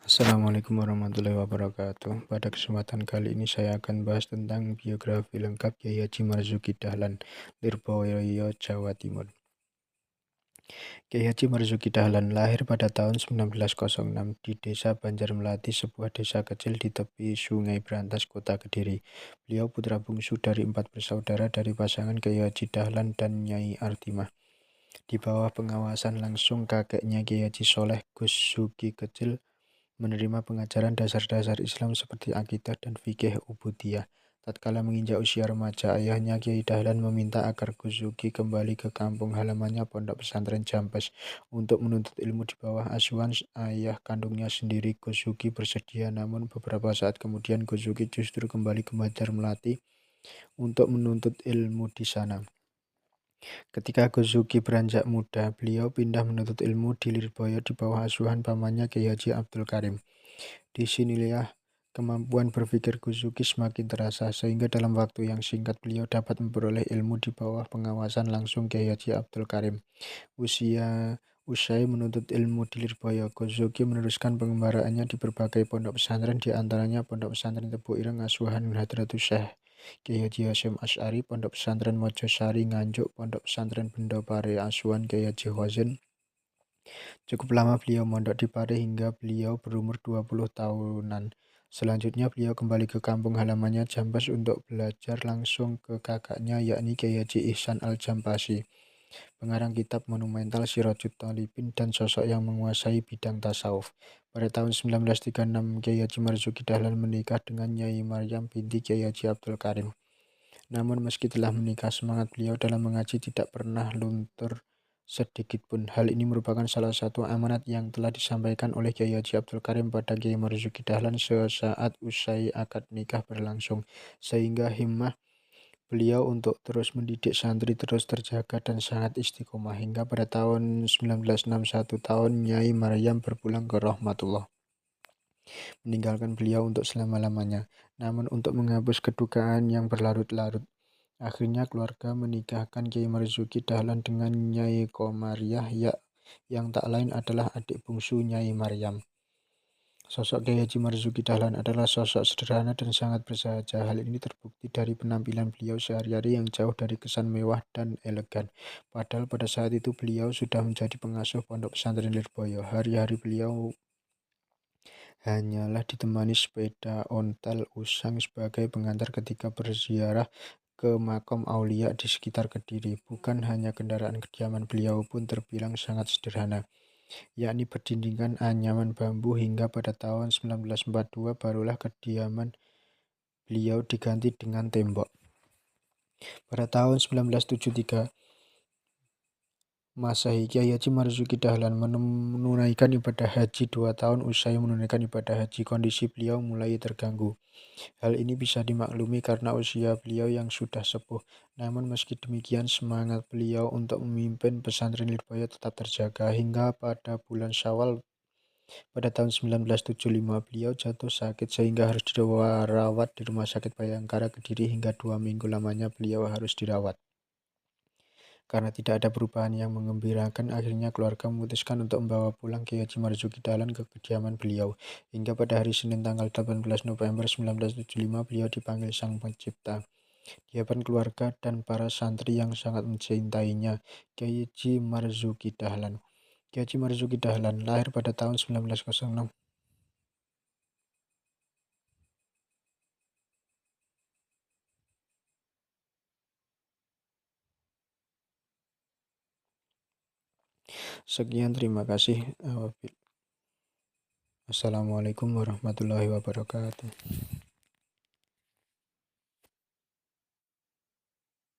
Assalamualaikum warahmatullahi wabarakatuh. Pada kesempatan kali ini saya akan bahas tentang biografi lengkap Kiai Haji Marzuki Dahlan, Lirboyo, Jawa Timur. Kiai Haji Marzuki Dahlan lahir pada tahun 1906 di Desa Banjarmelati, sebuah desa kecil di tepi Sungai Brantas, Kota Kediri. Beliau putra bungsu dari 4 bersaudara dari pasangan Kiai Haji Dahlan dan Nyai Artimah. Di bawah pengawasan langsung kakeknya Kiai Haji Soleh, Gus Suki kecil menerima pengajaran dasar-dasar Islam seperti akidah dan fikih ubudiyah. Tatkala menginjak usia remaja, ayahnya Kiai Dahlan meminta agar Gus Zuki kembali ke kampung halamannya Pondok Pesantren Jampes untuk menuntut ilmu di bawah asuhan ayah kandungnya sendiri. Gus Zuki bersedia, namun beberapa saat kemudian Gus Zuki justru kembali ke Banjarmelati untuk menuntut ilmu di sana. Ketika Gus Zuki beranjak muda, beliau pindah menuntut ilmu di Lirboyo di bawah asuhan pamannya Kiai Haji Abdul Karim. Disinilah kemampuan berpikir Gus Zuki semakin terasa, sehingga dalam waktu yang singkat beliau dapat memperoleh ilmu di bawah pengawasan langsung Kiai Haji Abdul Karim. Usai menuntut ilmu di Lirboyo, Gus Zuki meneruskan pengembaraannya di berbagai pondok pesantren, di antaranya Pondok Pesantren Tebu Ireng asuhan Hadratus Syekh Kiai Haji Hasyim Asy'ari, Pondok Pesantren Mojosari Nganjuk, Pondok Pesantren Bendo Pare asuhan Kiai Haji Khozin. Cukup lama beliau mondok di Pare hingga beliau berumur 20 tahunan. Selanjutnya beliau kembali ke kampung halamannya Jampes untuk belajar langsung ke kakaknya, yakni Kiai Haji Ihsan Al-Jampasi, pengarang kitab monumental Sirajut Thalibin dan sosok yang menguasai bidang tasawuf. Pada tahun 1936, Kiai Haji Marzuki Dahlan menikah dengan Nyai Maryam binti Kiai Haji Abdul Karim. Namun meski telah menikah, semangat beliau dalam mengaji tidak pernah luntur sedikit pun. Hal ini merupakan salah satu amanat yang telah disampaikan oleh Kiai Haji Abdul Karim pada Kiai Marzuki Dahlan sesaat usai akad nikah berlangsung, sehingga himmah beliau untuk terus mendidik santri terus terjaga dan sangat istiqomah hingga pada tahun 1961 tahun Nyai Maryam berpulang ke rahmatullah, meninggalkan beliau untuk selama-lamanya. Namun untuk menghapus kedukaan yang berlarut-larut, akhirnya keluarga menikahkan Kiai Marzuki Dahlan dengan Nyai Komariah yang tak lain adalah adik bungsu Nyai Maryam. Sosok Kiai Haji Marzuki Dahlan adalah sosok sederhana dan sangat bersahaja. Hal ini terbukti dari penampilan beliau sehari-hari yang jauh dari kesan mewah dan elegan. Padahal pada saat itu beliau sudah menjadi pengasuh Pondok Pesantren Lirboyo. Hari-hari beliau hanyalah ditemani sepeda ontel usang sebagai pengantar ketika berziarah ke makam aulia di sekitar Kediri. Bukan hanya kendaraan, kediaman beliau pun terbilang sangat sederhana, yakni berdindingkan anyaman bambu, hingga pada tahun 1942 barulah kediaman beliau diganti dengan tembok. Pada tahun 1973 Masehi, Kiai Haji Marzuki Dahlan menunaikan ibadah haji 2 tahun. Usai menunaikan ibadah haji, kondisi beliau mulai terganggu. Hal ini bisa dimaklumi karena usia beliau yang sudah sepuh. Namun meski demikian, semangat beliau untuk memimpin pesantren Lirboyo tetap terjaga hingga pada bulan Syawal pada tahun 1975 beliau jatuh sakit sehingga harus dirawat di Rumah Sakit Bayangkara Kediri hingga 2 minggu lamanya beliau harus dirawat. Karena tidak ada perubahan yang mengembirakan, akhirnya keluarga memutuskan untuk membawa pulang Kiai Haji Marzuki Dahlan ke kediaman beliau. Hingga pada hari Senin tanggal 18 November 1975 beliau dipanggil Sang Pencipta di hadapan keluarga dan para santri yang sangat mencintainya. Kiai Haji Marzuki Dahlan. Kiai Haji Marzuki Dahlan lahir pada tahun 1906. Sekian, terima kasih. Wassalamualaikum warahmatullahi wabarakatuh.